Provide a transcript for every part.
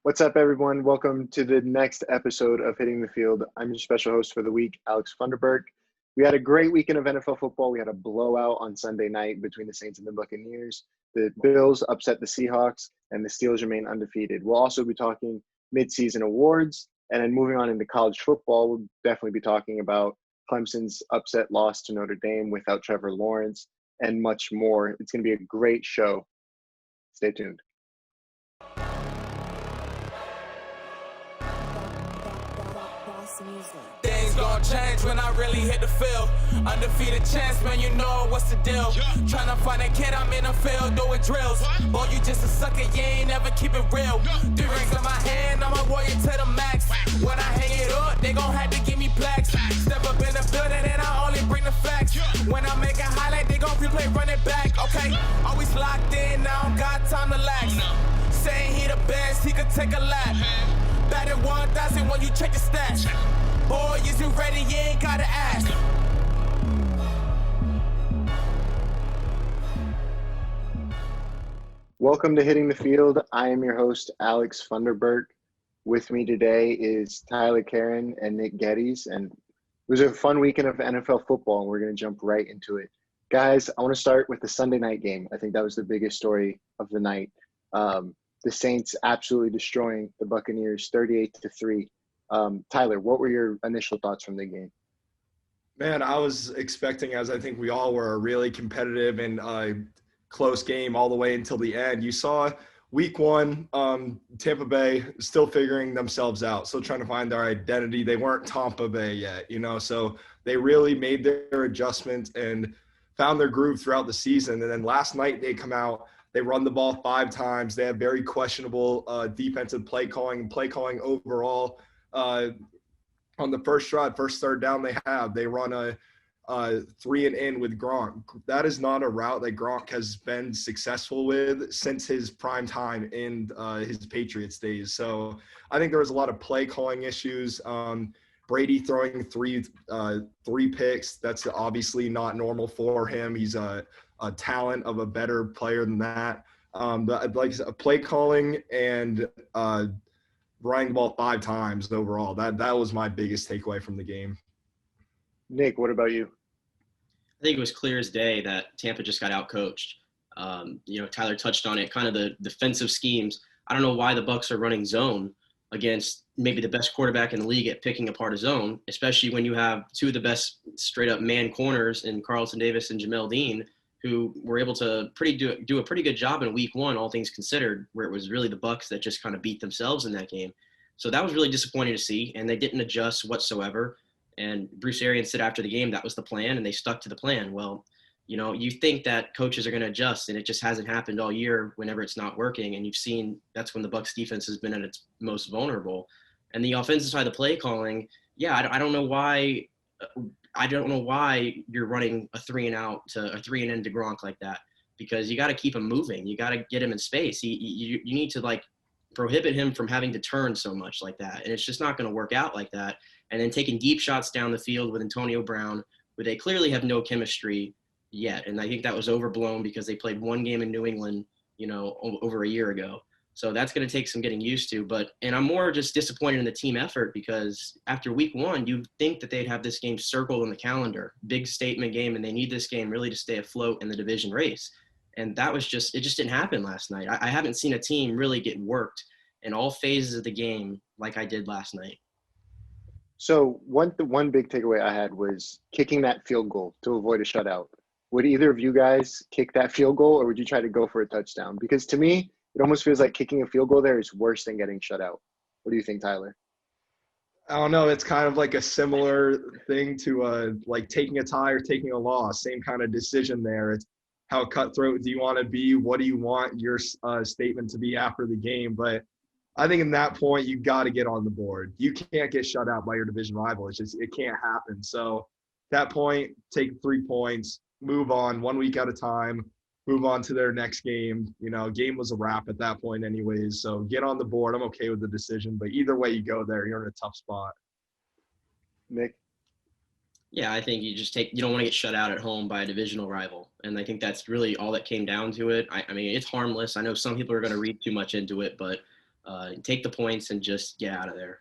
What's up, everyone? Welcome to the next episode of Hitting the Field. I'm your special host for the week, Alex Funderburke. We had a great weekend of NFL football. We had a blowout on Sunday night between the Saints and the Buccaneers. The Bills upset the Seahawks, and the Steelers remain undefeated. We'll also be talking midseason awards, and then moving on into college football, we'll definitely be talking about Clemson's upset loss to Notre Dame without Trevor Lawrence, and much more. It's going to be a great show. Stay tuned. Things gon' change when I really hit the field. Undefeated chance, man, you know what's the deal. Tryna find a kid, I'm in the field doing drills. Boy, you just a sucker, you ain't never keep it real. 3 rings in my hand, I'm a warrior to the max. When I hang it up, they gon' have to give me plaques. Step up in the building and I only bring the facts. When I make a highlight, they gon' replay, run it back, okay? Always locked in, now I don't got time to lax. Saying he the best, he could take a lap. Batted 1,000 when you check the stats. Boy, is you ready? You ain't gotta ask. Welcome to Hitting the Field. I am your host, Alex Funderburke. With me today is Tyler Caron and Nick Geddes, and it was a fun weekend of NFL football, and we're going to jump right into it. Guys, I want to start with the Sunday night game. I think that was the biggest story of the night. The Saints absolutely destroying the Buccaneers 38-3. Tyler, what were your initial thoughts from the game? Man, I was expecting, as I think we all were, a really competitive and close game all the way until the end. You saw week one, Tampa Bay still figuring themselves out, still trying to find their identity. They weren't Tampa Bay yet, so they really made their adjustment and found their groove throughout the season. And then last night they come out, they run the ball 5 times. They have very questionable defensive play calling overall. On the first drive, first third down they run a 3-and-in with Gronk. That is not a route that Gronk has been successful with since his prime time in his Patriots days. So I think there was a lot of play calling issues. Brady throwing three picks. That's obviously not normal for him. He's a talent of a better player than that. But like play calling and running the ball 5 times overall. That was my biggest takeaway from the game. Nick, what about you? I think it was clear as day that Tampa just got outcoached. Tyler touched on it, kind of the defensive schemes. I don't know why the Bucs are running zone against maybe the best quarterback in the league at picking apart a zone, especially when you have 2 of the best straight-up man corners in Carlton Davis and Jamel Dean, who were able to do a pretty good job in week 1, all things considered, where it was really the Bucs that just kind of beat themselves in that game. So that was really disappointing to see, and they didn't adjust whatsoever. And Bruce Arians said after the game that was the plan, and they stuck to the plan. Well, you think that coaches are going to adjust, and it just hasn't happened all year whenever it's not working. And you've seen that's when the Bucs defense has been at its most vulnerable. And the offensive side of the play calling, I don't know why. I don't know why you're running a 3-and-out to a 3-and-in to Gronk like that, because you got to keep him moving. You got to get him in space. You need to prohibit him from having to turn so much like that. And it's just not going to work out like that. And then taking deep shots down the field with Antonio Brown, where they clearly have no chemistry yet. And I think that was overblown because they played 1 game in New England, over a year ago. So that's going to take some getting used to. And I'm more just disappointed in the team effort, because after week 1, you think that they'd have this game circled on the calendar, big statement game, and they need this game really to stay afloat in the division race. And it just didn't happen last night. I haven't seen a team really get worked in all phases of the game like I did last night. So one big takeaway I had was kicking that field goal to avoid a shutout. Would either of you guys kick that field goal, or would you try to go for a touchdown? Because to me, it almost feels like kicking a field goal there is worse than getting shut out. What do you think, Tyler? I don't know. It's kind of like a similar thing to like taking a tie or taking a loss. Same kind of decision there. It's how cutthroat do you want to be? What do you want your statement to be after the game? But I think in that point, you got to get on the board. You can't get shut out by your division rival. It can't happen. So at that point, take 3 points, move on 1 week at a time, move on to their next game. Game was a wrap at that point anyways. So get on the board. I'm okay with the decision. But either way you go there, you're in a tough spot. Nick? Yeah, I think you don't want to get shut out at home by a divisional rival. And I think that's really all that came down to it. I mean, it's harmless. I know some people are going to read too much into it, but take the points and just get out of there.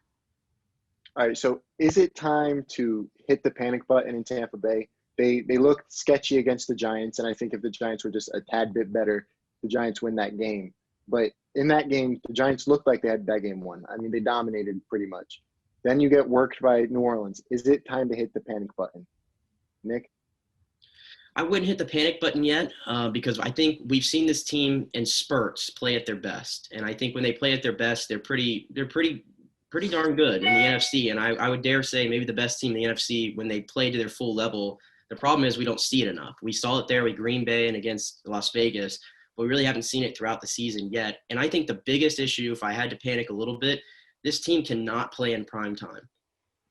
All right, so is it time to hit the panic button in Tampa Bay? They looked sketchy against the Giants, and I think if the Giants were just a tad bit better, the Giants win that game. But in that game, the Giants looked like they had that game won. I mean, they dominated pretty much. Then you get worked by New Orleans. Is it time to hit the panic button? Nick? I wouldn't hit the panic button yet because I think we've seen this team in spurts play at their best. And I think when they play at their best, they're pretty darn good in the NFC. And I would dare say maybe the best team in the NFC when they play to their full level. The problem is we don't see it enough. We saw it there with Green Bay and against Las Vegas, but we really haven't seen it throughout the season yet. And I think the biggest issue, if I had to panic a little bit, this team cannot play in prime time.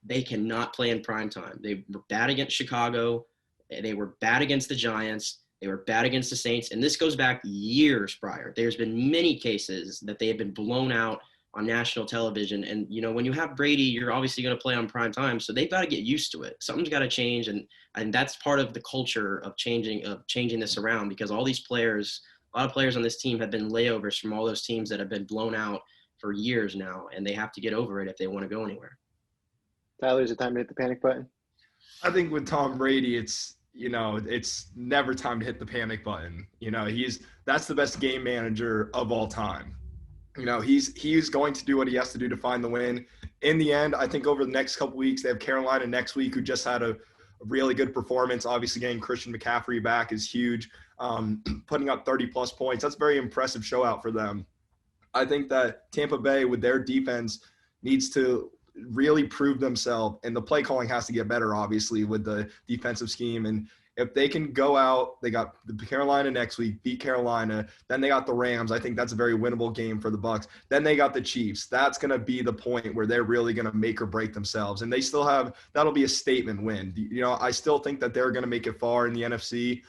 They cannot play in prime time. They were bad against Chicago. They were bad against the Giants. They were bad against the Saints. And this goes back years prior. There's been many cases that they have been blown out on national television. And, you know, when you have Brady, you're obviously going to play on prime time. So they've got to get used to it. Something's got to change. And that's part of the culture of changing this around, because all these players, a lot of players on this team have been layovers from all those teams that have been blown out for years now. And they have to get over it if they want to go anywhere. Tyler, is it time to hit the panic button? I think with Tom Brady, it's never time to hit the panic button. That's the best game manager of all time. He's going to do what he has to do to find the win. In the end, I think over the next couple weeks, they have Carolina next week, who just had a really good performance. Obviously, getting Christian McCaffrey back is huge. Putting up 30-plus points, that's a very impressive show out for them. I think that Tampa Bay, with their defense, needs to really prove themselves, and the play calling has to get better, obviously, with the defensive scheme. And if they can go out, they got the Carolina next week, beat Carolina, then they got the Rams. I think that's a very winnable game for the Bucs. Then they got the Chiefs. That's going to be the point where they're really going to make or break themselves. And they still have – that'll be a statement win. I still think that they're going to make it far in the NFC.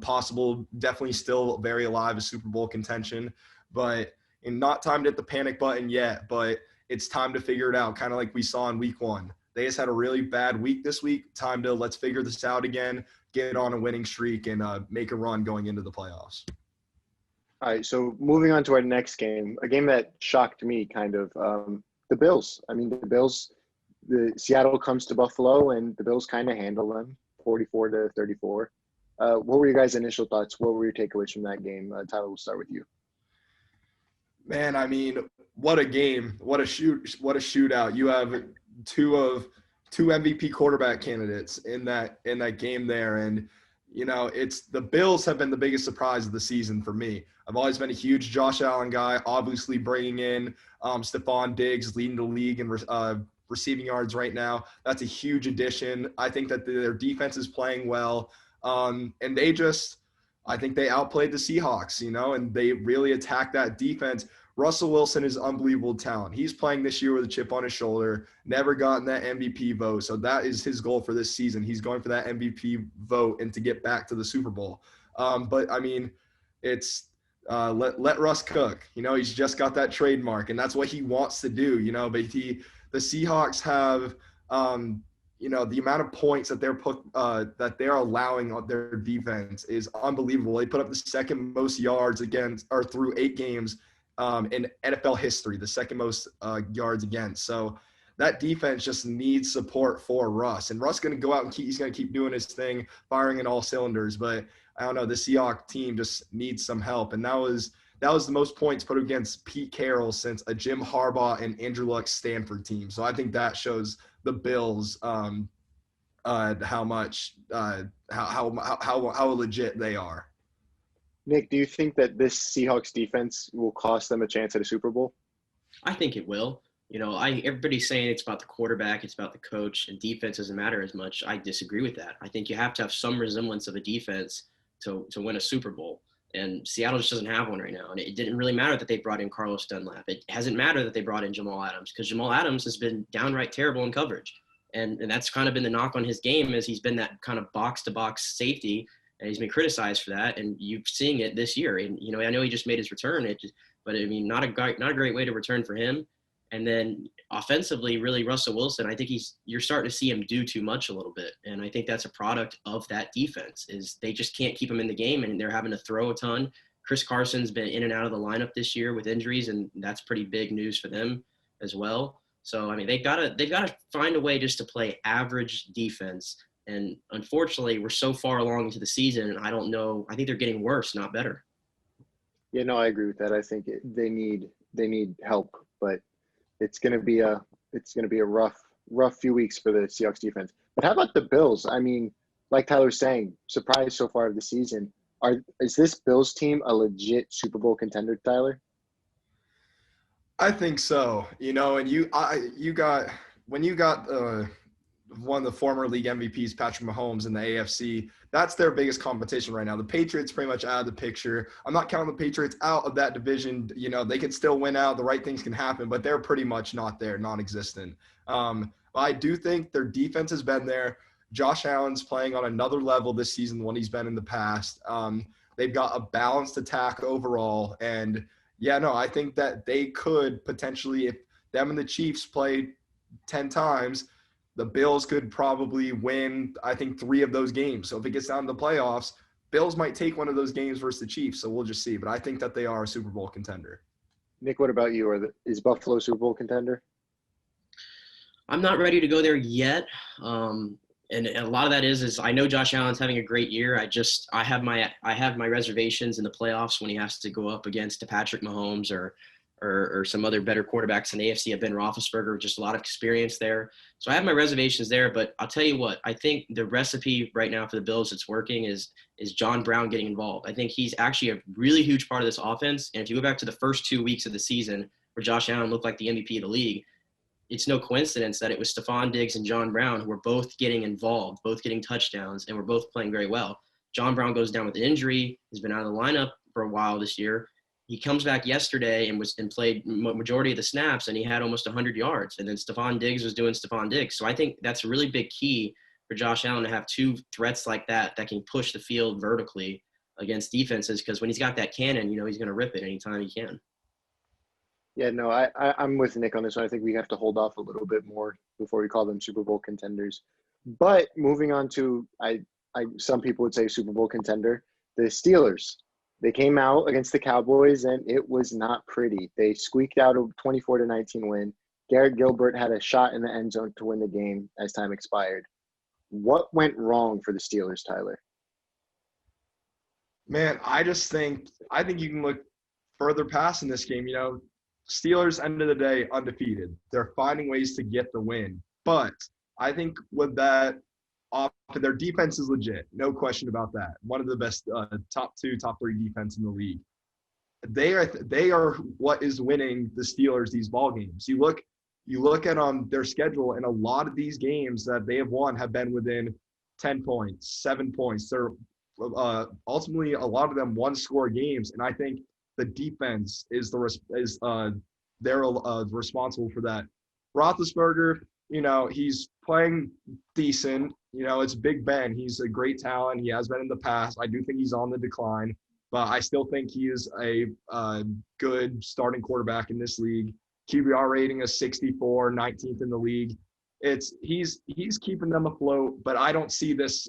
Possible, definitely still very alive as Super Bowl contention. But not time to hit the panic button yet, but it's time to figure it out, kind of like we saw in week 1. They just had a really bad week this week. Time to let's figure this out again, get on a winning streak, and make a run going into the playoffs. All right, so moving on to our next game, a game that shocked me kind of, the Bills. I mean, the Seattle comes to Buffalo, and the Bills kind of handle them 44-34. What were your guys' initial thoughts? What were your takeaways from that game? Tyler, we'll start with you. Man, I mean, what a game. What a shootout. You have two MVP quarterback candidates in that game there. And, it's the Bills have been the biggest surprise of the season for me. I've always been a huge Josh Allen guy, obviously bringing in Stephon Diggs, leading the league in receiving yards right now. That's a huge addition. I think that their defense is playing well. And I think they outplayed the Seahawks, and they really attacked that defense. Russell Wilson is unbelievable talent. He's playing this year with a chip on his shoulder, never gotten that MVP vote. So that is his goal for this season. He's going for that MVP vote and to get back to the Super Bowl. But, I mean, it's let Russ cook. He's just got that trademark, and that's what he wants to do, But the Seahawks have the amount of points that that they're allowing on their defense is unbelievable. They put up the second most yards through 8 games in NFL history, the second most yards against. So that defense just needs support for Russ. And Russ is going to go out and he's going to keep doing his thing, firing in all cylinders. But I don't know, the Seahawks team just needs some help. And that was the most points put against Pete Carroll since a Jim Harbaugh and Andrew Luck's Stanford team. So I think that shows the Bills how much how legit they are. Nick, do you think that this Seahawks defense will cost them a chance at a Super Bowl? I think it will. Everybody's saying it's about the quarterback, it's about the coach, and defense doesn't matter as much. I disagree with that. I think you have to have some resemblance of a defense to win a Super Bowl. And Seattle just doesn't have one right now. And it didn't really matter that they brought in Carlos Dunlap. It hasn't mattered that they brought in Jamal Adams, because Jamal Adams has been downright terrible in coverage. And that's kind of been the knock on his game, is he's been that kind of box-to-box safety, and he's been criticized for that. And you're seeing it this year. And, I know he just made his return, but I mean, not a great way to return for him. And then offensively, really, Russell Wilson, I think you're starting to see him do too much a little bit. And I think that's a product of that defense, is they just can't keep him in the game, and they're having to throw a ton. Chris Carson's been in and out of the lineup this year with injuries, and that's pretty big news for them as well. So, I mean, they've got to find a way just to play average defense. And unfortunately, we're so far along into the season, and I don't know. I think they're getting worse, not better. Yeah, no, I agree with that. I think they need help, but it's going to be a rough few weeks for the Seahawks defense. But how about the Bills? I mean, like Tyler was saying, surprise so far of the season. Is this Bills team a legit Super Bowl contender, Tyler? I think so. And you got one of the former league MVPs, Patrick Mahomes, in the AFC. That's their biggest competition right now. The Patriots pretty much out of the picture. I'm not counting the Patriots out of that division. They could still win out. The right things can happen, but they're pretty much not there, non-existent. I do think their defense has been there. Josh Allen's playing on another level this season than what he's been in the past. They've got a balanced attack overall. And, I think that they could potentially, if them and the Chiefs play 10 times, the Bills could probably win, I think, 3 of those games. So if it gets down to the playoffs, Bills might take one of those games versus the Chiefs. So we'll just see. But I think that they are a Super Bowl contender. Nick, what about you? Is Buffalo a Super Bowl contender? I'm not ready to go there yet. And a lot of that is I know Josh Allen's having a great year. I have my reservations in the playoffs when he has to go up against a Patrick Mahomes or some other better quarterbacks in the AFC. Ben Roethlisberger, just a lot of experience there. So I have my reservations there, but I'll tell you what, I think the recipe right now for the Bills that's working is John Brown getting involved. I think he's actually a really huge part of this offense. And if you go back to the first 2 weeks of the season where Josh Allen looked like the MVP of the league, it's no coincidence that it was Stephon Diggs and John Brown who were both getting involved, both getting touchdowns, and were both playing very well. John Brown goes down with an injury. He's been out of the lineup for a while this year. He comes back yesterday and played majority of the snaps, and he had almost 100 yards. And then Stephon Diggs was doing Stephon Diggs. So I think that's a really big key for Josh Allen to have 2 threats like that can push the field vertically against defenses, because when he's got that cannon, he's going to rip it anytime he can. Yeah, no, I'm with Nick on this one. I think we have to hold off a little bit more before we call them Super Bowl contenders. But moving on to, some people would say Super Bowl contender, the Steelers. They came out against the Cowboys, and it was not pretty. They squeaked out a 24-19 win. Garrett Gilbert had a shot in the end zone to win the game as time expired. What went wrong for the Steelers, Tyler? Man, I think you can look further past in this game. Steelers, end of the day, undefeated. They're finding ways to get the win. But I think with that, their defense is legit. No question about that. One of the best top 2, top 3 defense in the league. They are what is winning the Steelers these ball games. You look at their schedule, and a lot of these games that they have won have been within 10 points, 7 points. They're ultimately a lot of them 1-score games, and I think the defense is they're responsible for that. Roethlisberger, he's playing decent. It's Big Ben. He's a great talent. He has been in the past. I do think he's on the decline, but I still think he is a good starting quarterback in this league. QBR rating is 64, 19th in the league. He's keeping them afloat, but I don't see this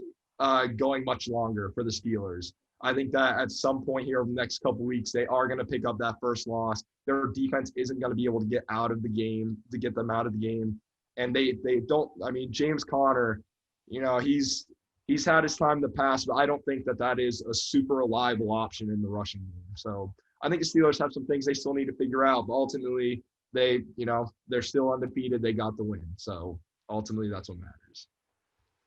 going much longer for the Steelers. I think that at some point here over the next couple of weeks, they are going to pick up that first loss. Their defense isn't going to be able to get them out of the game. And they don't, James Conner, he's had his time in the past, but I don't think that is a super reliable option in the rushing game. So I think the Steelers have some things they still need to figure out, but ultimately they're still undefeated. They got the win. So ultimately that's what matters.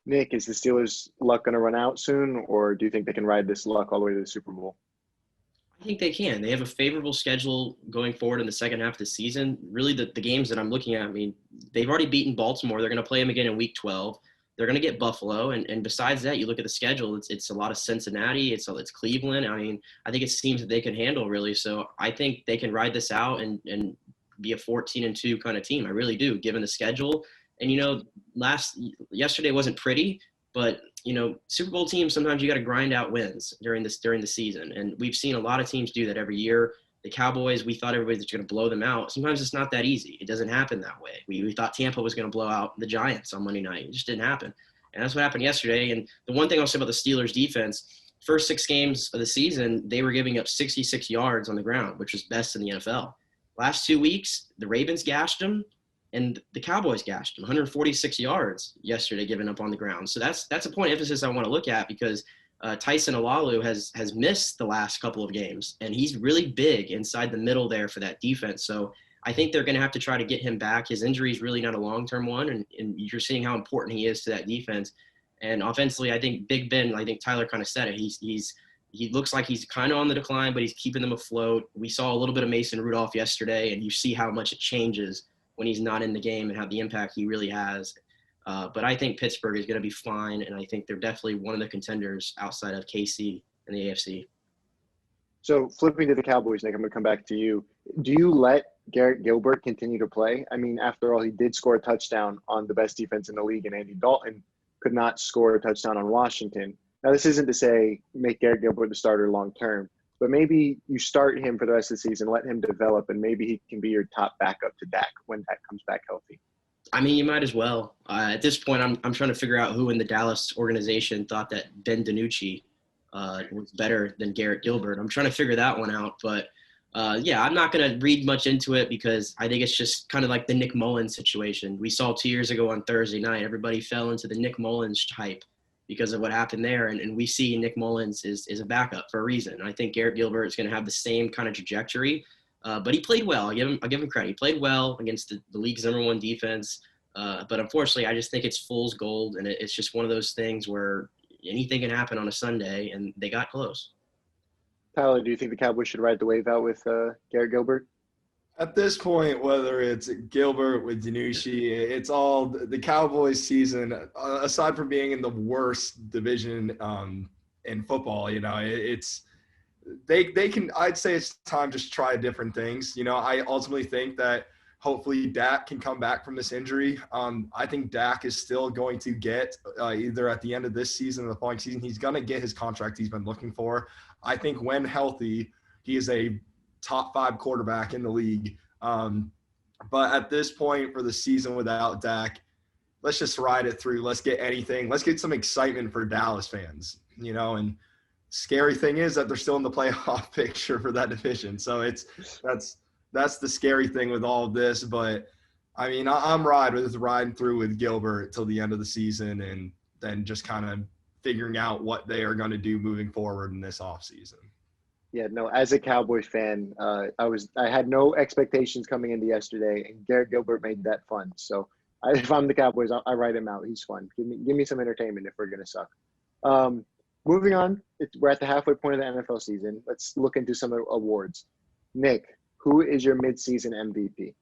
Nick, is the Steelers' luck going to run out soon, or do you think they can ride this luck all the way to the Super Bowl? I think they can. They have a favorable schedule going forward in the second half of the season. Really, the games that I'm looking at, they've already beaten Baltimore. They're going to play them again in Week 12. They're going to get Buffalo. And besides that, you look at the schedule, it's a lot of Cincinnati. It's Cleveland. I think it's teams that they can handle, really. So I think they can ride this out and be a 14-2 kind of team. I really do, given the schedule. And, yesterday wasn't pretty, but, Super Bowl teams, sometimes you got to grind out wins during the season. And we've seen a lot of teams do that every year. The Cowboys, we thought everybody was going to blow them out. Sometimes it's not that easy. It doesn't happen that way. We thought Tampa was going to blow out the Giants on Monday night. It just didn't happen. And that's what happened yesterday. And the one thing I'll say about the Steelers defense, first 6 games of the season, they were giving up 66 yards on the ground, which was best in the NFL. Last 2 weeks, the Ravens gashed them, and the Cowboys gashed them, 146 yards yesterday given up on the ground. So that's a point of emphasis I want to look at, because Tyson Alalu has missed the last couple of games, and he's really big inside the middle there for that defense. So I think they're going to have to try to get him back. His injury is really not a long-term one, and you're seeing how important he is to that defense. And offensively, I think Big Ben, I think Tyler kind of said it. He looks like he's kind of on the decline, but he's keeping them afloat. We saw a little bit of Mason Rudolph yesterday, and you see how much it changes when he's not in the game and how the impact he really has. But I think Pittsburgh is going to be fine, and I think they're definitely one of the contenders outside of KC in the AFC. So flipping to the Cowboys, Nick, I'm going to come back to you. Do you let Garrett Gilbert continue to play? I mean, after all, he did score a touchdown on the best defense in the league, and Andy Dalton could not score a touchdown on Washington. Now, this isn't to say make Garrett Gilbert the starter long term, but maybe you start him for the rest of the season, let him develop, and maybe he can be your top backup to Dak when Dak comes back healthy. I mean, you might as well. At this point, I'm trying to figure out who in the Dallas organization thought that Ben DiNucci was better than Garrett Gilbert. I'm trying to figure that one out. But, yeah, I'm not going to read much into it, because I think it's just kind of like the Nick Mullins situation. We saw 2 years ago on Thursday night, everybody fell into the Nick Mullins hype because of what happened there. And we see Nick Mullins is a backup for a reason. I think Garrett Gilbert is going to have the same kind of trajectory. But he played well. I'll give him credit. He played well against the league's #1 defense. But unfortunately, I just think it's fool's gold, and it's just one of those things where anything can happen on a Sunday, and they got close. Tyler, do you think the Cowboys should ride the wave out with Garrett Gilbert? At this point, whether it's Gilbert with DiNucci, it's all the Cowboys season, aside from being in the worst division in football, it's they can, I'd say it's time to just try different things. I ultimately think that hopefully Dak can come back from this injury. I think Dak is still going to get either at the end of this season or the following season, he's going to get his contract he's been looking for. I think when healthy, he is a top 5 quarterback in the league. But at this point for the season without Dak, let's just ride it through. Let's get anything. Let's get some excitement for Dallas fans, and scary thing is that they're still in the playoff picture for that division. So that's the scary thing with all of this. But I mean, I'm riding through with Gilbert till the end of the season, and then just kind of figuring out what they are going to do moving forward in this offseason. Yeah, no, as a Cowboys fan, I had no expectations coming into yesterday, and Garrett Gilbert made that fun. So if I'm the Cowboys, I write him out. He's fun. Give me some entertainment if we're going to suck. Moving on, we're at the halfway point of the NFL season. Let's look into some awards. Nick, who is your midseason MVP?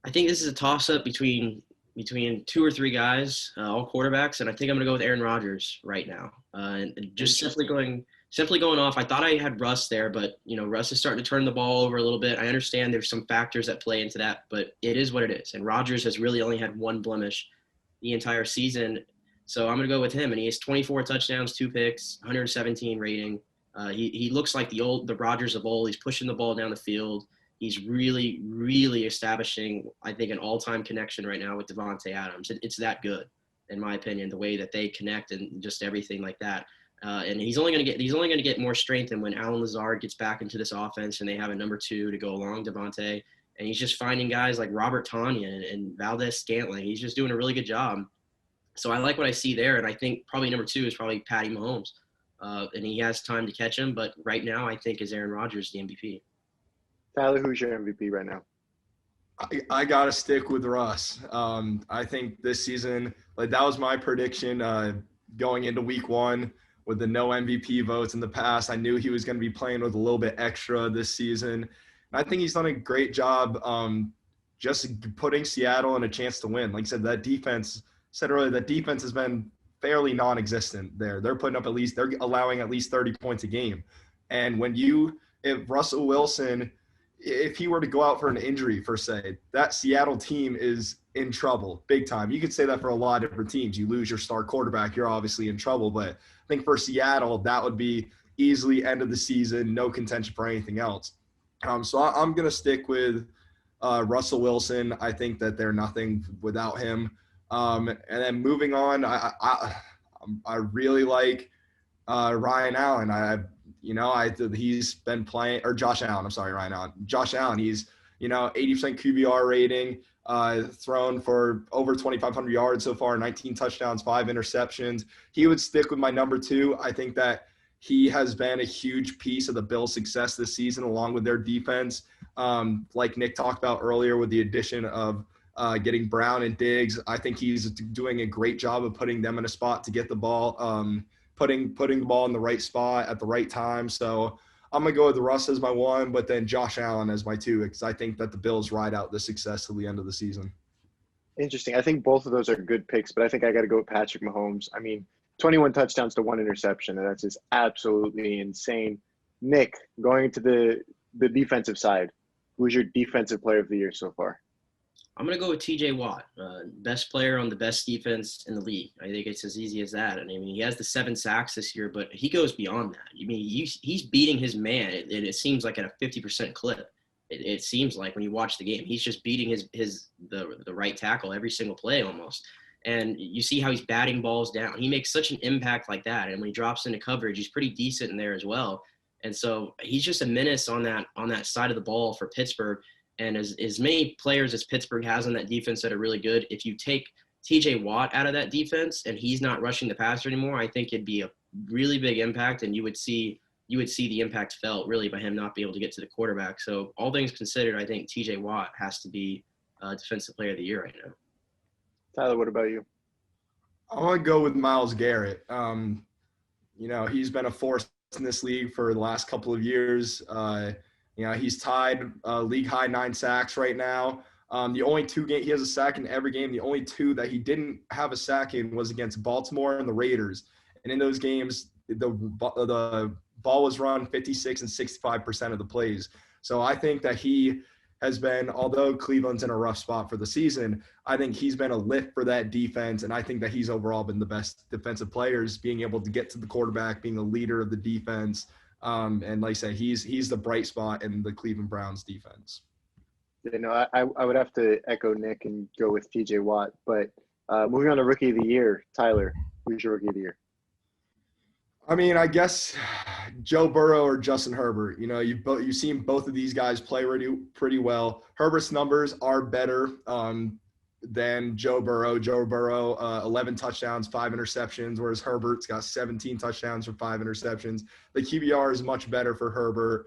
I think this is a toss-up between 2 or 3 guys, all quarterbacks, and I think I'm going to go with Aaron Rodgers right now. And just simply going off, I thought I had Russ there, but, Russ is starting to turn the ball over a little bit. I understand there's some factors that play into that, but it is what it is. And Rodgers has really only had 1 blemish the entire season. So I'm going to go with him, and he has 24 touchdowns, 2 picks, 117 rating. He looks like the Rodgers of old. He's pushing the ball down the field. He's really, really establishing, I think, an all-time connection right now with Davante Adams. It's that good, in my opinion, the way that they connect and just everything like that. And he's only going to get more strength, and when Allen Lazard gets back into this offense and they have a number 2 to go along Davante, and he's just finding guys like Robert Tonyan and Valdez Scantling. He's just doing a really good job. So I like what I see there, and I think probably number 2 is probably Patty Mahomes. And he has time to catch him, but right now I think is Aaron Rodgers the MVP. Tyler, who's your MVP right now? I got to stick with Russ. I think this season, that was my prediction going into week 1 with the no MVP votes in the past. I knew he was going to be playing with a little bit extra this season. And I think he's done a great job just putting Seattle in a chance to win. Like I said, that defense has been fairly non-existent there. They're allowing at least 30 points a game. And if Russell Wilson, if he were to go out for an injury, per se, that Seattle team is in trouble big time. You could say that for a lot of different teams. You lose your star quarterback, you're obviously in trouble. But I think for Seattle, that would be easily end of the season, no contention for anything else. So I'm going to stick with Russell Wilson. I think that they're nothing without him. And then moving on, I really like Ryan Allen. He's been playing, or Josh Allen. I'm sorry, Ryan Allen. Josh Allen. He's 80% QBR rating, thrown for over 2,500 yards so far, 19 touchdowns, 5 interceptions. He would stick with my number 2. I think that he has been a huge piece of the Bills' success this season, along with their defense. Like Nick talked about earlier, with the addition of getting Brown and Diggs, I think he's doing a great job of putting them in a spot to get the ball, putting the ball in the right spot at the right time. So I'm going to go with Russ as my 1, but then Josh Allen as my 2, because I think that the Bills ride out the success till the end of the season. Interesting. I think both of those are good picks, but I think I got to go with Patrick Mahomes. I mean, 21 touchdowns to 1 interception, and that's just absolutely insane. Nick, going into the defensive side, who's your defensive player of the year so far? I'm going to go with T.J. Watt, best player on the best defense in the league. I think it's as easy as that. And I mean, he has the 7 sacks this year, but he goes beyond that. I mean, he's beating his man. It seems like at a 50% clip. It seems like when you watch the game, he's just beating the right tackle every single play almost. And you see how he's batting balls down. He makes such an impact like that. And when he drops into coverage, he's pretty decent in there as well. And so he's just a menace on that side of the ball for Pittsburgh. And as many players as Pittsburgh has on that defense that are really good, if you take T.J. Watt out of that defense and he's not rushing the passer anymore, I think it'd be a really big impact, and you would see the impact felt really by him not being able to get to the quarterback. So all things considered, I think T.J. Watt has to be Defensive Player of the Year right now. Tyler, what about you? I want to go with Myles Garrett. He's been a force in this league for the last couple of years. He's tied league high 9 sacks right now. The only 2 games he has a sack in every game. The only 2 that he didn't have a sack in was against Baltimore and the Raiders. And in those games, the ball was run 56 and 65% of the plays. So I think that he has been, although Cleveland's in a rough spot for the season, I think he's been a lift for that defense. And I think that he's overall been the best defensive players, being able to get to the quarterback, being the leader of the defense. And like I said, he's the bright spot in the Cleveland Browns defense. I would have to echo Nick and go with T.J. Watt. But moving on to Rookie of the Year, Tyler, who's your Rookie of the Year? I mean, I guess Joe Burrow or Justin Herbert. You've seen both of these guys play pretty well. Herbert's numbers are better than Joe Burrow. Joe Burrow, 11 touchdowns, 5 interceptions, whereas Herbert's got 17 touchdowns for 5 interceptions. The QBR is much better for Herbert.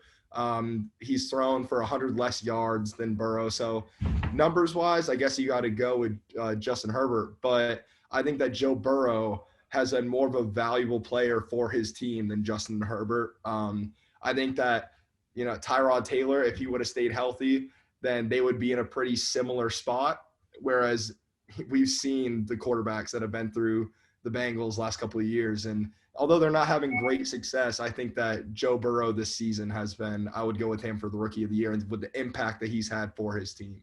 He's thrown for 100 less yards than Burrow. So numbers-wise, I guess you got to go with Justin Herbert. But I think that Joe Burrow has been more of a valuable player for his team than Justin Herbert. I think that, Tyrod Taylor, if he would have stayed healthy, then they would be in a pretty similar spot. Whereas we've seen the quarterbacks that have been through the Bengals last couple of years. And although they're not having great success, I think that Joe Burrow this season I would go with him for the Rookie of the Year and with the impact that he's had for his team.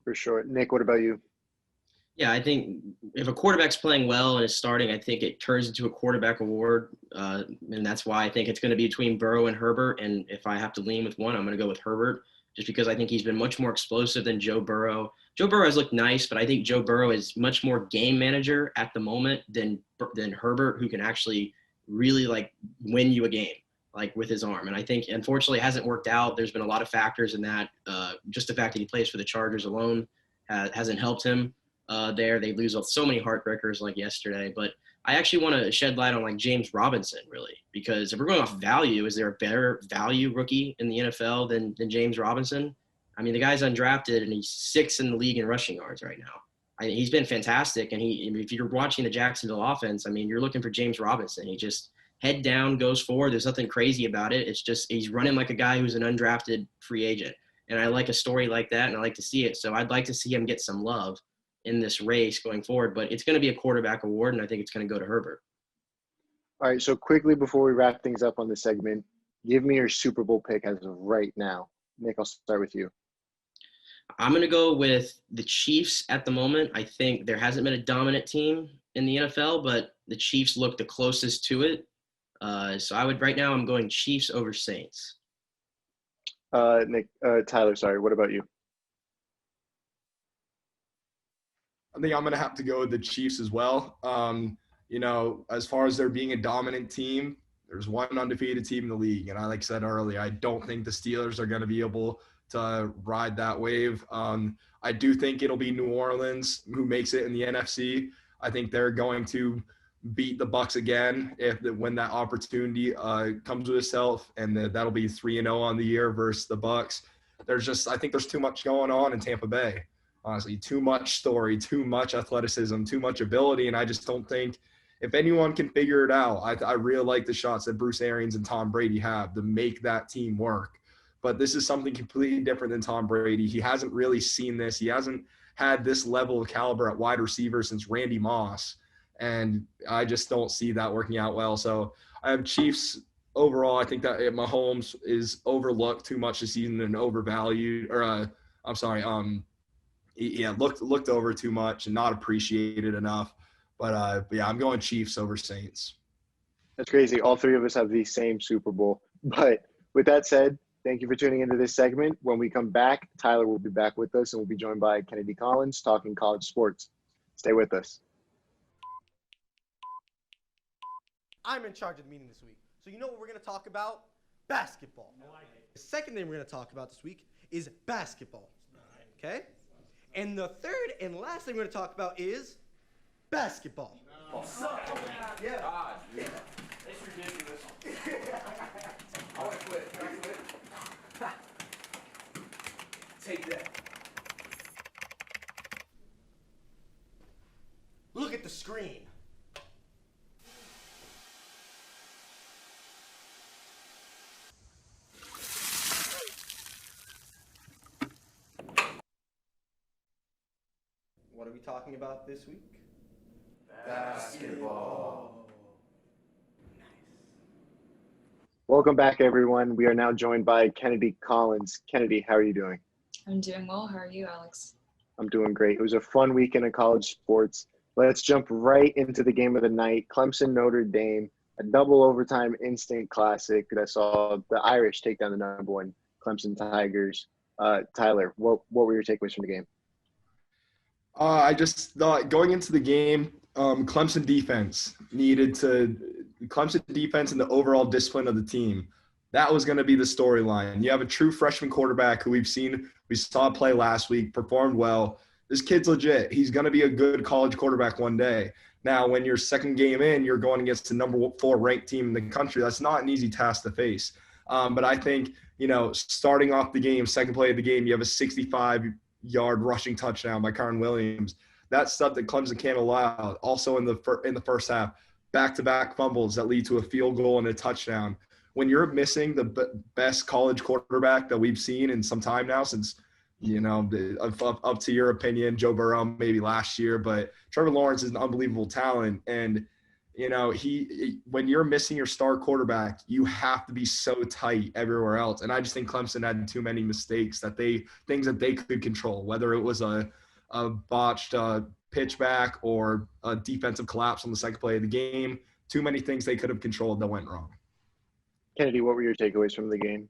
For sure. Nick, what about you? Yeah, I think if a quarterback's playing well and is starting, I think it turns into a quarterback award. And that's why I think it's going to be between Burrow and Herbert. And if I have to lean with one, I'm going to go with Herbert, just because I think he's been much more explosive than Joe Burrow. Joe Burrow has looked nice, but I think Joe Burrow is much more game manager at the moment than Herbert, who can actually really win you a game with his arm. And I think, unfortunately, it hasn't worked out. There's been a lot of factors in that. Just the fact that he plays for the Chargers alone hasn't helped him there. They lose so many heartbreakers like yesterday. But I actually want to shed light on James Robinson, really, because if we're going off value, is there a better value rookie in the NFL than James Robinson? I mean, the guy's undrafted and he's 6th in the league in rushing yards right now. He's been fantastic. And if you're watching the Jacksonville offense, I mean, you're looking for James Robinson. He just head down, goes forward. There's nothing crazy about it. It's just he's running like a guy who's an undrafted free agent. And I like a story like that, and I like to see it. So I'd like to see him get some love in this race going forward. But it's going to be a quarterback award, and I think it's going to go to Herbert. All right, so quickly before we wrap things up on this segment, give me your Super Bowl pick as of right now. Nick, I'll start with you. I'm going to go with the Chiefs at the moment. I think there hasn't been a dominant team in the NFL, but the Chiefs look the closest to it. So right now I'm going Chiefs over Saints. Tyler, sorry, what about you? I think I'm going to have to go with the Chiefs as well. as far as there being a dominant team, there's one undefeated team in the league. And like I said earlier, I don't think the Steelers are going to be able to ride that wave. I do think it'll be New Orleans who makes it in the NFC. I think they're going to beat the Bucs again when that opportunity comes with itself, and that'll be 3-0 on the year versus the Bucs. I think there's too much going on in Tampa Bay. Honestly, too much story, too much athleticism, too much ability, and I just don't think if anyone can figure it out. I really like the shots that Bruce Arians and Tom Brady have to make that team work. But this is something completely different than Tom Brady. He hasn't really seen this. He hasn't had this level of caliber at wide receiver since Randy Moss. And I just don't see that working out well. So I have Chiefs overall. I think that Mahomes is overlooked too much this season and overvalued. Looked over too much and not appreciated enough. But yeah, I'm going Chiefs over Saints. That's crazy. All three of us have the same Super Bowl. But with that said, thank you for tuning into this segment. When we come back, Tyler will be back with us, and we'll be joined by Kennedy Collins talking college sports. Stay with us. I'm in charge of the meeting this week. So you know what we're going to talk about? Basketball. The second thing we're going to talk about this week is basketball. Okay? And the third and last thing we're going to talk about is basketball. Yeah. God, dude. It's ridiculous. I want to quit. Can I quit? Take that. Look at the screen. What are we talking about this week? Basketball. Welcome back, everyone. We are now joined by Kennedy Collins. Kennedy, how are you doing? I'm doing well. How are you, Alex? I'm doing great. It was a fun weekend of college sports. Let's jump right into the game of the night. Clemson, Notre Dame, a double overtime instant classic that saw the Irish take down the number one Clemson Tigers. Tyler, what were your takeaways from the game? I just thought going into the game, Clemson defense and the overall discipline of the team. That was going to be the storyline. You have a true freshman quarterback who we saw play last week, performed well. This kid's legit. He's going to be a good college quarterback one day. Now, when your second game in, you're going against the number 4 ranked team in the country. That's not an easy task to face. But I think, starting off the game, second play of the game, you have a 65-yard rushing touchdown by Caron Williams. That's stuff that Clemson can't allow. Also in the first half, back-to-back fumbles that lead to a field goal and a touchdown. When you're missing the best college quarterback that we've seen in some time now, since up to your opinion, Joe Burrow maybe last year, but Trevor Lawrence is an unbelievable talent. And when you're missing your star quarterback, you have to be so tight everywhere else. And I just think Clemson had too many mistakes things that they could control, whether it was a botched pitch back or a defensive collapse on the second play of the game. Too many things they could have controlled that went wrong. Kennedy, what were your takeaways from the game?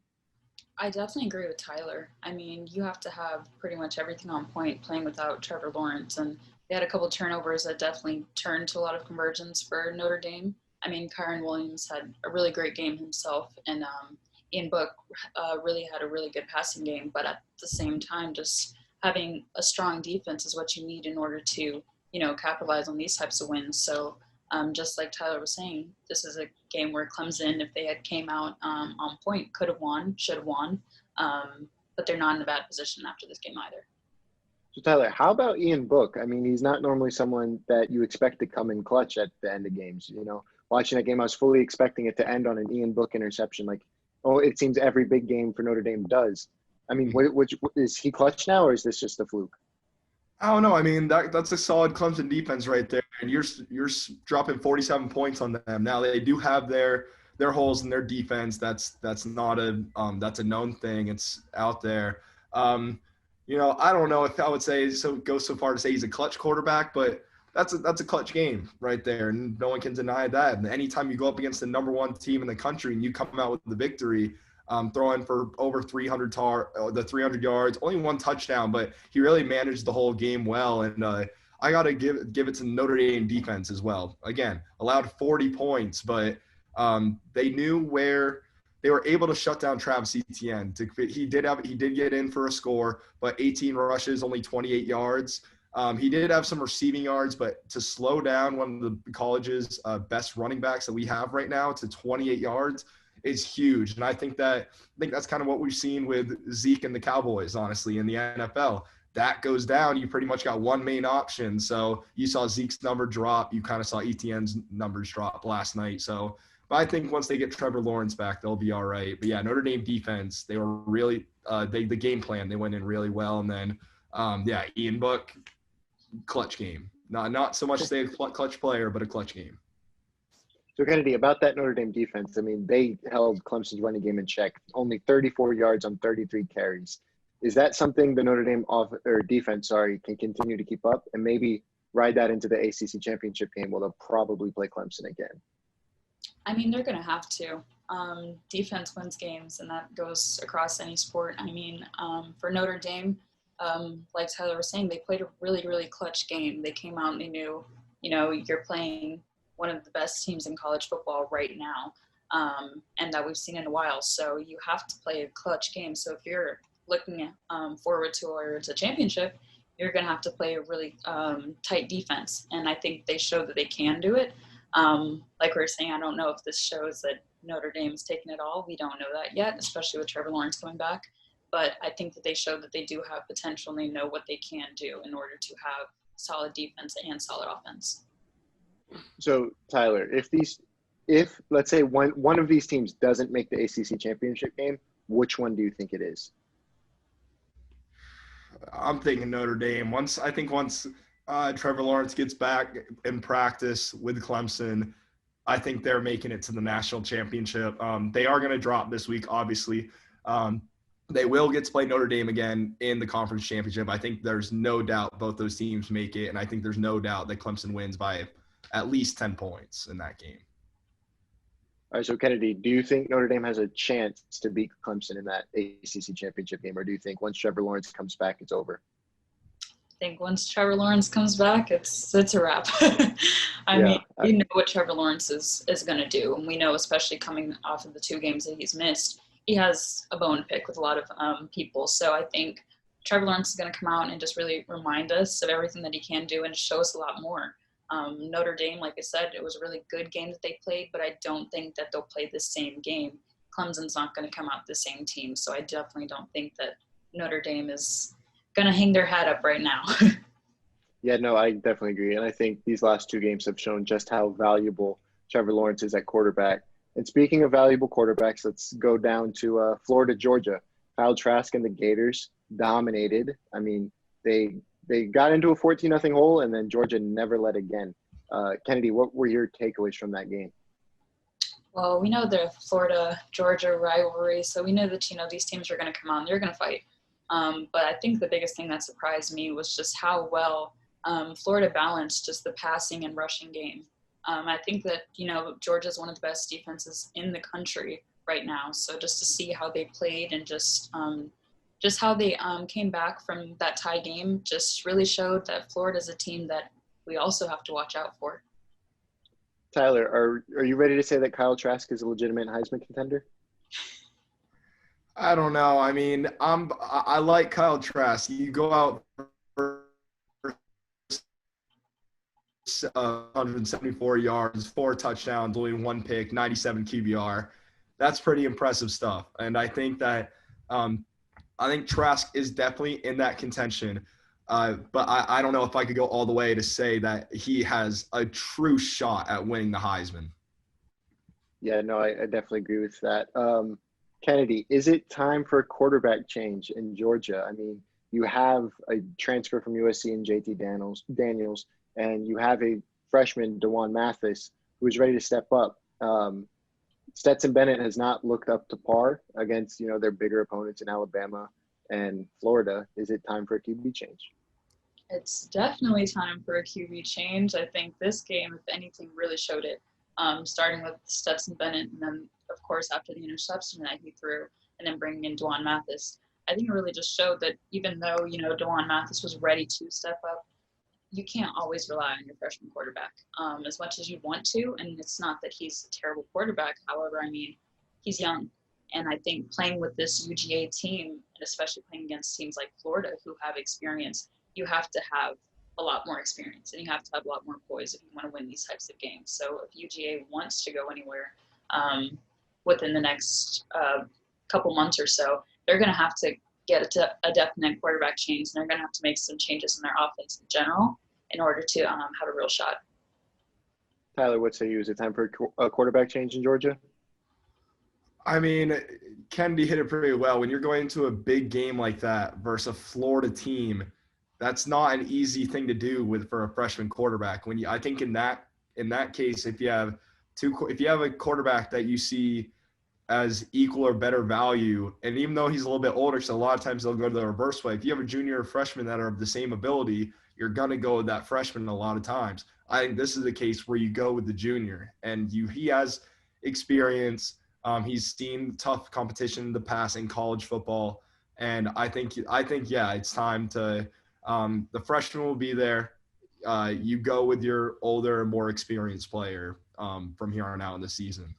I definitely agree with Tyler. I mean, you have to have pretty much everything on point playing without Trevor Lawrence. And they had a couple turnovers that definitely turned to a lot of conversions for Notre Dame. I mean, Caron Williams had a really great game himself, and Ian Book really had a really good passing game. But at the same time, just having a strong defense is what you need in order to, capitalize on these types of wins. So just like Tyler was saying, this is a game where Clemson, if they had came out on point, could have won, should have won. But they're not in a bad position after this game either. So, Tyler, how about Ian Book? I mean, he's not normally someone that you expect to come in clutch at the end of games. Watching that game, I was fully expecting it to end on an Ian Book interception. It seems every big game for Notre Dame does. I mean, is he clutch now, or is this just a fluke? I don't know. I mean, that's a solid Clemson defense right there, and you're dropping 47 points on them. Now they do have their holes in their defense. That's not that's a known thing. It's out there. I don't know if I would go so far to say he's a clutch quarterback, but that's a clutch game right there, and no one can deny that. And anytime you go up against the number 1 team in the country and you come out with the victory, throwing for over 300 yards, only 1 touchdown, but he really managed the whole game well. And I got to give it to Notre Dame defense as well. Again, allowed 40 points, but they knew where they were able to shut down Travis Etienne. He did get in for a score, but 18 rushes, only 28 yards. He did have some receiving yards, but to slow down one of the college's best running backs that we have right now to 28 yards is huge. And I think that's kind of what we've seen with Zeke and the Cowboys, honestly, in the NFL. That goes down, you pretty much got one main option. So you saw Zeke's number drop. You kind of saw Etienne's numbers drop last night. So, but I think once they get Trevor Lawrence back, they'll be all right. But yeah, Notre Dame defense, they were really the game plan, they went in really well. And then, Ian Book, clutch game. Not so much say a clutch player, but a clutch game. So Kennedy, about that Notre Dame defense, I mean, they held Clemson's running game in check, only 34 yards on 33 carries. Is that something the Notre Dame defense can continue to keep up and maybe ride that into the ACC championship game where they'll probably play Clemson again? I mean, they're going to have to. Defense wins games, and that goes across any sport. I mean, for Notre Dame, like Tyler was saying, they played a really, really clutch game. They came out and they knew, you're playing one of the best teams in college football right now, and that we've seen in a while. So you have to play a clutch game. So if you're looking forward towards a championship, you're going to have to play a really tight defense. And I think they showed that they can do it. Like we were saying, I don't know if this shows that Notre Dame's taken it all. We don't know that yet, especially with Trevor Lawrence coming back. But I think that they showed that they do have potential and they know what they can do in order to have solid defense and solid offense. So, Tyler, if let's say one of these teams doesn't make the ACC championship game, which one do you think it is? I'm thinking Notre Dame. Once Trevor Lawrence gets back in practice with Clemson, I think they're making it to the national championship. They are going to drop this week, obviously. They will get to play Notre Dame again in the conference championship. I think there's no doubt both those teams make it, and I think there's no doubt that Clemson wins by at least 10 points in that game. All right, so Kennedy, do you think Notre Dame has a chance to beat Clemson in that ACC championship game, or do you think once Trevor Lawrence comes back, it's over? I think once Trevor Lawrence comes back, it's a wrap. I mean, we know what Trevor Lawrence is going to do, and we know, especially coming off of the 2 games that he's missed, he has a bone to pick with a lot of people. So I think Trevor Lawrence is going to come out and just really remind us of everything that he can do and show us a lot more. Notre Dame, like I said, it was a really good game that they played, but I don't think that they'll play the same game. Clemson's not going to come out the same team, so I definitely don't think that Notre Dame is going to hang their hat up right now. Yeah, no, I definitely agree. And I think these last 2 games have shown just how valuable Trevor Lawrence is at quarterback. And speaking of valuable quarterbacks, let's go down to Florida, Georgia. Kyle Trask and the Gators dominated. I mean, they got into a 14-0 hole, and then Georgia never led again. Kennedy, what were your takeaways from that game? Well, we know the Florida-Georgia rivalry, so we know that, these teams are going to come on. They're going to fight. But I think the biggest thing that surprised me was just how well Florida balanced just the passing and rushing game. I think that, Georgia is one of the best defenses in the country right now. So just to see how they played and just how they came back from that tie game just really showed that Florida is a team that we also have to watch out for. Tyler, are you ready to say that Kyle Trask is a legitimate Heisman contender? I don't know. I mean, I like Kyle Trask. You go out for 174 yards, 4 touchdowns, only 1 pick, 97 QBR. That's pretty impressive stuff. And I think that Trask is definitely in that contention. But I don't know if I could go all the way to say that he has a true shot at winning the Heisman. Yeah, no, I definitely agree with that. Kennedy, is it time for a quarterback change in Georgia? I mean, you have a transfer from USC and JT Daniels, and you have a freshman, DeJuan Mathis, who is ready to step up. Stetson Bennett has not looked up to par against, their bigger opponents in Alabama and Florida. Is it time for a QB change? It's definitely time for a QB change. I think this game, if anything, really showed it. Starting with Stetson Bennett, and then, of course, after the interception that he threw, and then bringing in DeJuan Mathis. I think it really just showed that even though, DeJuan Mathis was ready to step up, you can't always rely on your freshman quarterback as much as you want to. And it's not that he's a terrible quarterback. However, I mean, he's young. And I think playing with this UGA team, and especially playing against teams like Florida who have experience, you have to have a lot more experience and you have to have a lot more poise if you want to win these types of games. So if UGA wants to go anywhere within the next couple months or so, they're going to have to get a definite quarterback change, and they're going to have to make some changes in their offense in general in order to have a real shot. Tyler, what say you? Is it time for a quarterback change in Georgia? I mean, Kennedy hit it pretty well. When you're going into a big game like that versus a Florida team, that's not an easy thing to do for a freshman quarterback. I think in that case, if you have a quarterback that you see as equal or better value, and even though he's a little bit older, so a lot of times they'll go to the reverse way. If you have a junior or freshman that are of the same ability, you're going to go with that freshman a lot of times. I think this is a case where you go with the junior, and he has experience. He's seen tough competition in the past in college football, and I think yeah, it's time to the freshman will be there. You go with your older, more experienced player from here on out in the season.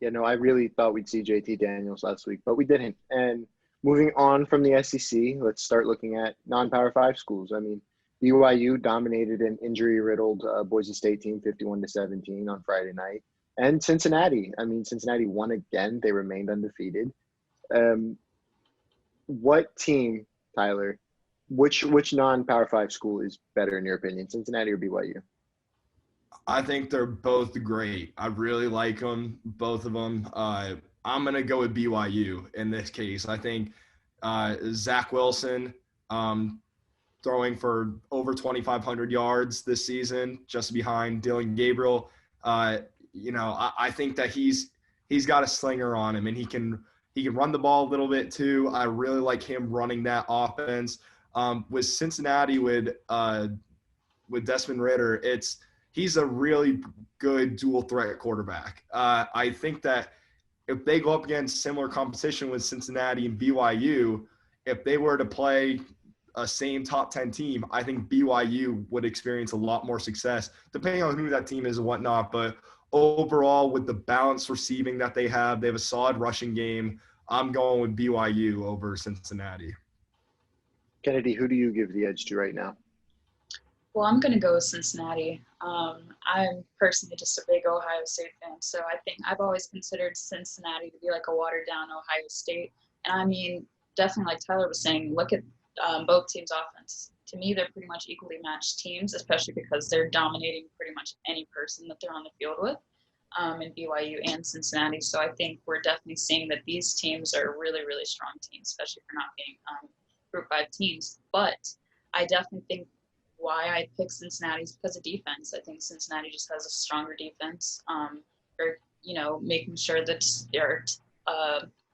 Yeah, no, I really thought we'd see JT Daniels last week, but we didn't. And moving on from the SEC, let's start looking at non-Power 5 schools. I mean, BYU dominated an injury-riddled Boise State team 51-17 on Friday night. And Cincinnati won again. They remained undefeated. What team, Tyler, which non-Power 5 school is better in your opinion, Cincinnati or BYU? I think they're both great. I really like them, both of them. I'm going to go with BYU in this case. I think Zach Wilson throwing for over 2,500 yards this season, just behind Dylan Gabriel. I think that he's got a slinger on him, and he can run the ball a little bit too. I really like him running that offense. With Cincinnati, with Desmond Ridder, he's a really good dual threat quarterback. I think that if they go up against similar competition with Cincinnati and BYU, if they were to play a same top 10 team, I think BYU would experience a lot more success, depending on who that team is and whatnot. But overall, with the balanced receiving that they have a solid rushing game. I'm going with BYU over Cincinnati. Kennedy, who do you give the edge to right now? Well, I'm going to go with Cincinnati. I'm personally just a big Ohio State fan, so I think I've always considered Cincinnati to be like a watered-down Ohio State. And I mean, definitely like Tyler was saying, look at both teams' offense. To me, they're pretty much equally matched teams, especially because they're dominating pretty much any person that they're on the field with in BYU and Cincinnati. So I think we're definitely seeing that these teams are really, really strong teams, especially for not being Group 5 teams. But I definitely think why I pick Cincinnati is because of defense. I think Cincinnati just has a stronger defense. Making sure that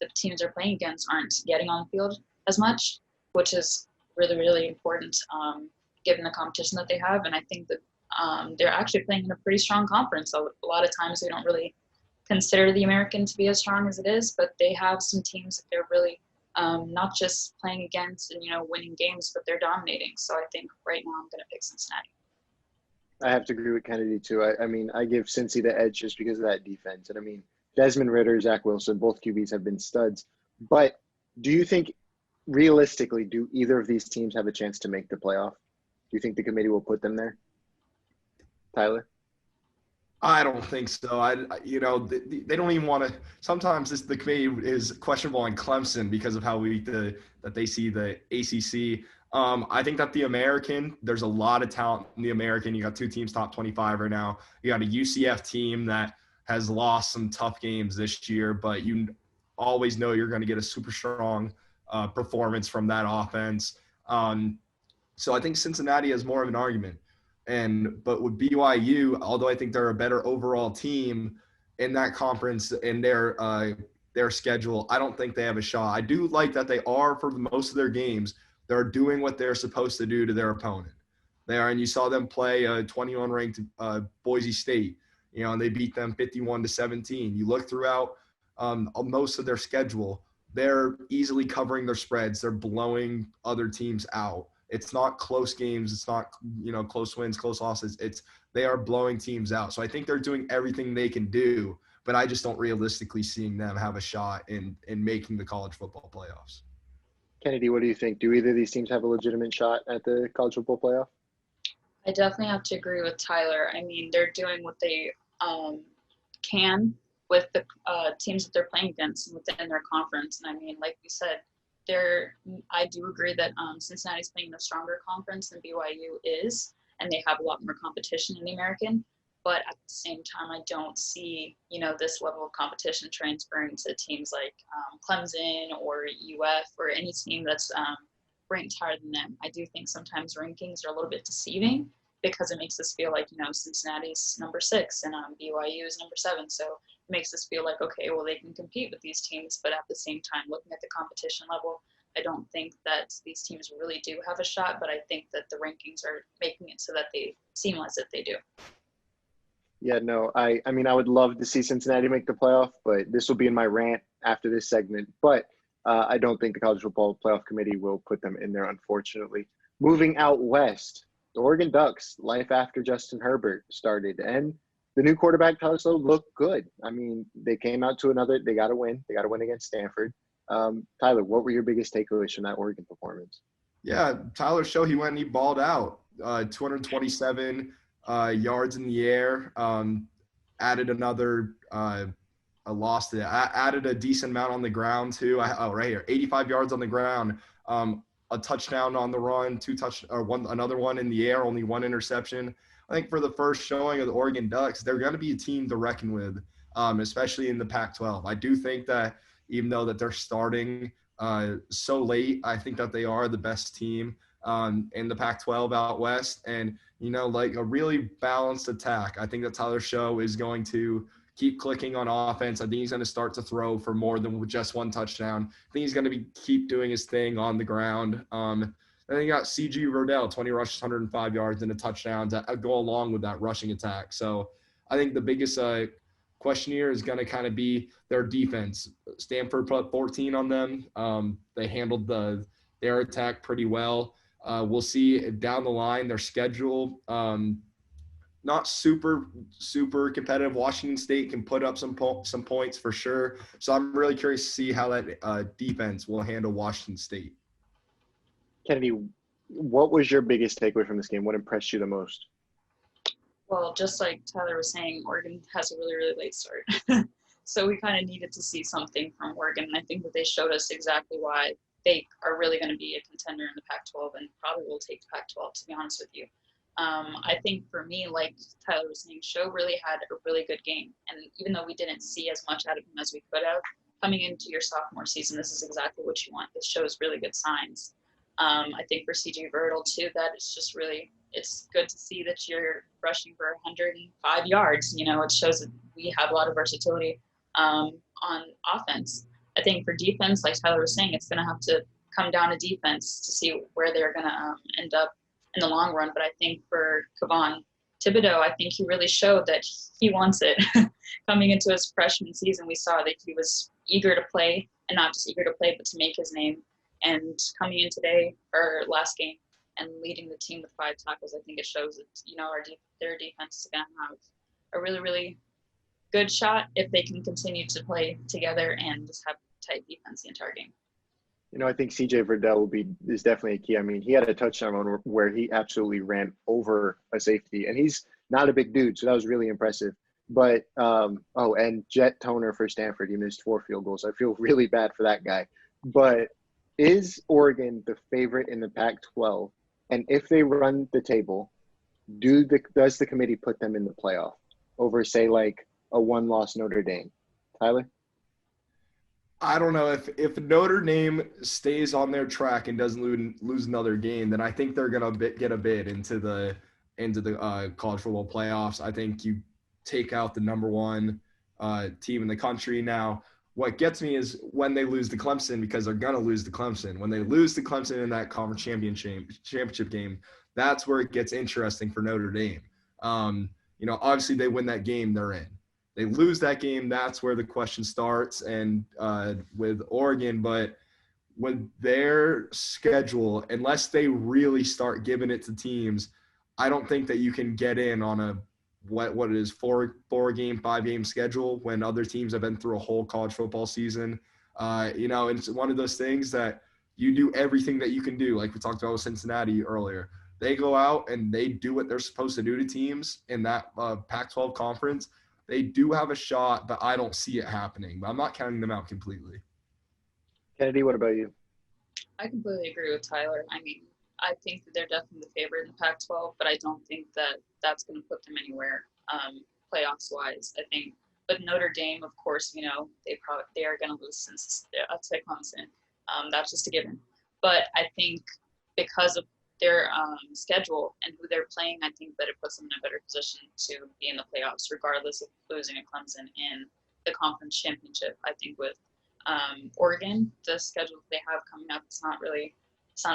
the teams they're playing against aren't getting on the field as much, which is really, really important given the competition that they have. And I think that they're actually playing in a pretty strong conference. A lot of times we don't really consider the American to be as strong as it is, but they have some teams that they're really not just playing against and, winning games, but they're dominating. So I think right now I'm going to pick Cincinnati. I have to agree with Kennedy too. I give Cincy the edge just because of that defense. And I mean, Desmond Ridder, Zach Wilson, both QBs have been studs. But do you think realistically, do either of these teams have a chance to make the playoff? Do you think the committee will put them there? Tyler? I don't think so. They don't even want to. Sometimes the committee is questionable on Clemson because of how weak that they see the ACC. I think that the American, there's a lot of talent in the American. You got two teams top 25 right now. You got a UCF team that has lost some tough games this year, but you always know you're going to get a super strong performance from that offense. So I think Cincinnati has more of an argument. But with BYU, although I think they're a better overall team in that conference in their schedule, I don't think they have a shot. I do like that they are, for most of their games, they're doing what they're supposed to do to their opponent. They are, and you saw them play a 21-ranked Boise State, and they beat them 51-17. You look throughout most of their schedule, they're easily covering their spreads. They're blowing other teams out. It's not close games. It's not, close wins, close losses. They are blowing teams out. So I think they're doing everything they can do, but I just don't realistically seeing them have a shot in making the college football playoffs. Kennedy, what do you think? Do either of these teams have a legitimate shot at the college football playoff? I definitely have to agree with Tyler. I mean, they're doing what they can with the teams that they're playing against within their conference. And I mean, like we said, I do agree that Cincinnati's playing in a stronger conference than BYU is, and they have a lot more competition in the American. But at the same time, I don't see, this level of competition transferring to teams like Clemson or UF or any team that's ranked higher than them. I do think sometimes rankings are a little bit deceiving because it makes us feel like, Cincinnati's number 6 and BYU is number 7. So it makes us feel like, okay, well, they can compete with these teams. But at the same time, looking at the competition level, I don't think that these teams really do have a shot. But I think that the rankings are making it so that they seem as if they do. Yeah, no, I mean, I would love to see Cincinnati make the playoff, but this will be in my rant after this segment. But I don't think the College Football Playoff Committee will put them in there, unfortunately. Moving out west, the Oregon Ducks, life after Justin Herbert started, and the new quarterback, Tyler Slow, looked good. I mean, they came out to they got to win. They got to win against Stanford. Tyler, what were your biggest takeaways from that Oregon performance? Yeah, Tyler Show, he went and he balled out. 227 yards in the air, added another added a decent amount on the ground too. Right here, 85 yards on the ground, a touchdown on the run, another one in the air, only one interception. I think for the first showing of the Oregon Ducks, they're going to be a team to reckon with, especially in the Pac-12. I do think that even though that they're starting so late, I think that they are the best team in the Pac-12 out west. And, like a really balanced attack. I think that Tyler Show is going to keep clicking on offense. I think he's going to start to throw for more than just one touchdown. I think he's going to keep doing his thing on the ground. And then you got C.G. Verdell, 20 rushes, 105 yards, and a touchdown to go along with that rushing attack. So I think the biggest question here is going to kind of be their defense. Stanford put 14 on them. They handled their attack pretty well. We'll see down the line their schedule. Not super competitive. Washington State can put up some points for sure. So I'm really curious to see how that defense will handle Washington State. Kennedy, what was your biggest takeaway from this game? What impressed you the most? Well, just like Tyler was saying, Oregon has a really, really late start. So we kind of needed to see something from Oregon. And I think that they showed us exactly why they are really going to be a contender in the Pac-12 and probably will take the Pac-12, to be honest with you. I think for me, like Tyler was saying, Show really had a really good game. And even though we didn't see as much out of him as we could have, coming into your sophomore season, this is exactly what you want. This shows really good signs. I think for C.J. Verdell, too, that it's just really – it's good to see that you're rushing for 105 yards. It shows that we have a lot of versatility on offense. I think for defense, like Tyler was saying, it's going to have to come down to defense to see where they're going to end up in the long run. But I think for Kevon Thibodeau, I think he really showed that he wants it. Coming into his freshman season, we saw that he was eager to play, and not just eager to play, but to make his name. And coming in today, or last game, and leading the team with 5 tackles, I think it shows that, their defense is going to have a really, really good shot if they can continue to play together and just have tight defense the entire game. I think C.J. Verdell is definitely a key. I mean, he had a touchdown where he absolutely ran over a safety, and he's not a big dude, so that was really impressive. But, and Jet Toner for Stanford, he missed 4 field goals. I feel really bad for that guy. But is Oregon the favorite in the Pac-12? And if they run the table, does the committee put them in the playoff over, say, like a 1-loss Notre Dame? Tyler? I don't know. If Notre Dame stays on their track and doesn't lose another game, then I think they're gonna get a bid into the college football playoffs. I think you take out the number 1 team in the country. Now, what gets me is when they lose to Clemson, because they're gonna lose to Clemson. When they lose to Clemson in that conference championship game, that's where it gets interesting for Notre Dame. Obviously they win that game, they're in. They lose that game, that's where the question starts. And with Oregon, but with their schedule, unless they really start giving it to teams, I don't think that you can get in on a what it is 4-game, 5-game schedule when other teams have been through a whole college football season. It's one of those things that you do everything that you can do. Like we talked about with Cincinnati earlier, they go out and they do what they're supposed to do to teams in that Pac-12 conference. They do have a shot, but I don't see it happening. But I'm not counting them out completely. Kennedy, what about you? I completely agree with Tyler. I mean, I think that they're definitely the favorite in the Pac-12, but I don't think that that's going to put them anywhere playoffs-wise. I think, but Notre Dame, of course, they are going to lose since to Clemson. That's just a given. But I think because of their schedule and who they're playing, I think that it puts them in a better position to be in the playoffs, regardless of losing at Clemson in the conference championship. I think with Oregon, the schedule they have coming up, it's not a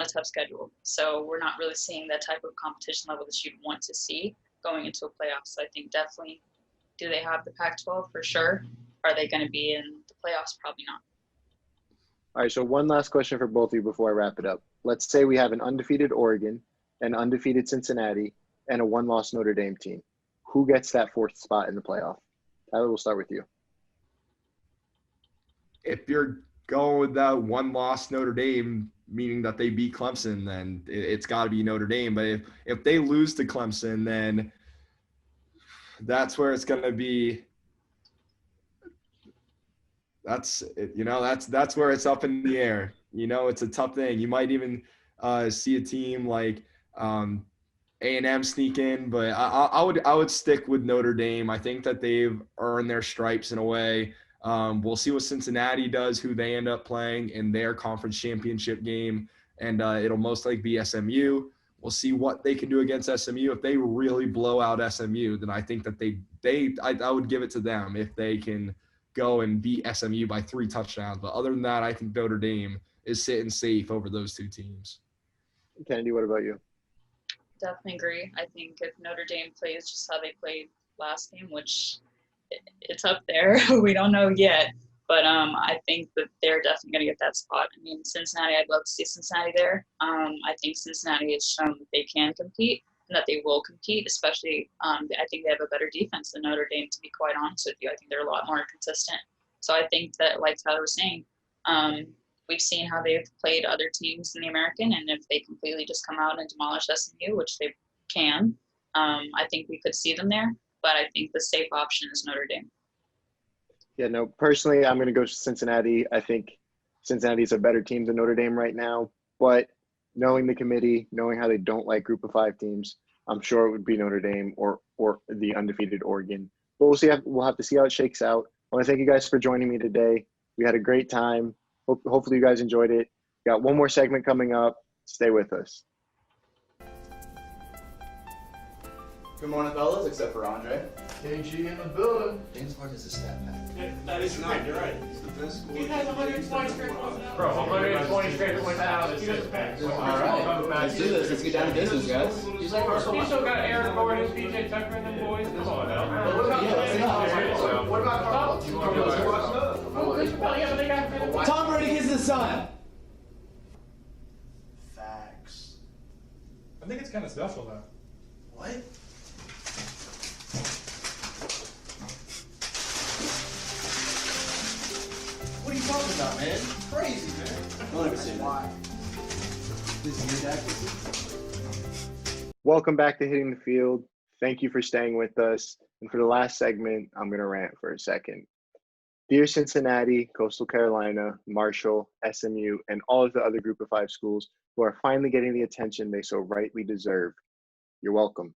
tough schedule. So we're not really seeing that type of competition level that you'd want to see going into a playoff. So I think definitely, do they have the Pac-12 for sure? Are they going to be in the playoffs? Probably not. All right, so one last question for both of you before I wrap it up. Let's say we have an undefeated Oregon, an undefeated Cincinnati, and a one-loss Notre Dame team. Who gets that 4th spot in the playoff? Tyler, we'll start with you. If you're going with that one-loss Notre Dame, meaning that they beat Clemson, then it's got to be Notre Dame. But if they lose to Clemson, then that's where it's going to be. That's where it's up in the air. It's a tough thing. You might even see a team like A&M sneak in, but I would stick with Notre Dame. I think that they've earned their stripes in a way. We'll see what Cincinnati does, who they end up playing in their conference championship game, and it'll most likely be SMU. We'll see what they can do against SMU. If they really blow out SMU, then I think that I would give it to them if they can go and beat SMU by 3 touchdowns. But other than that, I think Notre Dame is sitting safe over those 2 teams. Kennedy, what about you? Definitely agree. I think if Notre Dame plays just how they played last game, which it's up there, we don't know yet, but I think that they're definitely going to get that spot. I mean, Cincinnati, I'd love to see Cincinnati there. I think Cincinnati has shown that they can compete and that they will compete, especially I think they have a better defense than Notre Dame, to be quite honest with you. I think they're a lot more consistent. So I think that, like Tyler was saying, we've seen how they've played other teams in the American, and if they completely just come out and demolish SMU, which they can, I think we could see them there. But I think the safe option is Notre Dame. Yeah, no, personally, I'm going to go Cincinnati. I think Cincinnati's a better team than Notre Dame right now. But knowing the committee, knowing how they don't like Group of 5 teams, I'm sure it would be Notre Dame or the undefeated Oregon. But we'll see. We'll have to see how it shakes out. I want to thank you guys for joining me today. We had a great time. Hopefully you guys enjoyed it. Got one more segment coming up. Stay with us. Good morning, fellas, except for Andre. KG in the building. James Harden's a stat pack. Yeah, that is not. You're right. He's the best scorer. He has 120 straight points. Bro, 120 straight points out. He doesn't pass. All right, let's do this. Let's get down to business, guys. He's like Russell. He still got Aaron Gordon, PJ Tucker, and them boys. Come on now. What about Carlos? Tom Brady gets his son. Facts. I think it's kind of special, though. What? What are you talking about, man? Crazy, man. Don't ever say why. This is your dad. Welcome back to Hitting the Field. Thank you for staying with us. And for the last segment, I'm going to rant for a second. Dear Cincinnati, Coastal Carolina, Marshall, SMU, and all of the other Group of 5 schools who are finally getting the attention they so rightly deserve, you're welcome.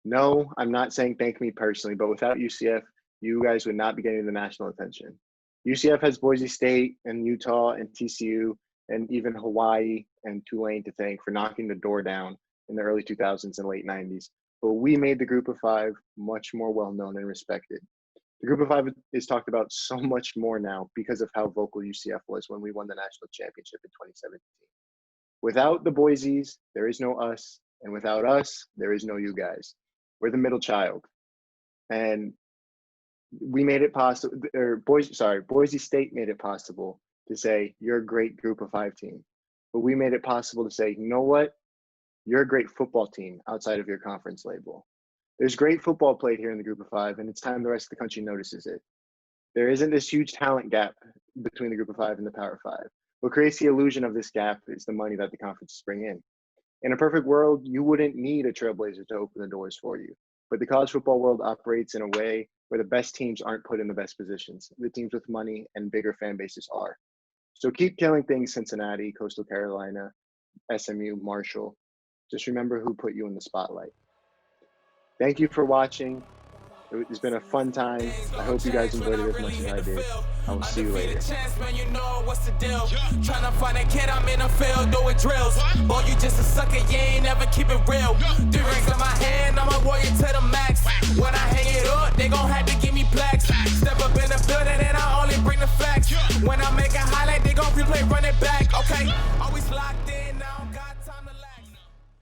No, I'm not saying thank me personally, but without UCF, you guys would not be getting the national attention. UCF has Boise State and Utah and TCU and even Hawaii and Tulane to thank for knocking the door down in the early 2000s and late 90s. But we made the Group of 5 much more well-known and respected. The Group of 5 is talked about so much more now because of how vocal UCF was when we won the national championship in 2017. Without the Boise's, there is no us, and without us, there is no you guys. We're the middle child. And we made it possible, Boise State made it possible to say, you're a great group of 5 team. But we made it possible to say, you know what? You're a great football team outside of your conference label. There's great football played here in the group of 5, and it's time the rest of the country notices it. There isn't this huge talent gap between the group of 5 and the Power 5. What creates the illusion of this gap is the money that the conferences bring in. In a perfect world, you wouldn't need a trailblazer to open the doors for you. But the college football world operates in a way where the best teams aren't put in the best positions. The teams with money and bigger fan bases are. So keep killing things, Cincinnati, Coastal Carolina, SMU, Marshall. Just remember who put you in the spotlight. Thank you for watching. It's been a fun time. I hope you guys enjoyed it as much as I did. I will see you later. You know what's the deal? Trying to find a kid, I'm in a field doing drills. Boy, you just a sucker, you ain't never keep it real. 3 rings in my head.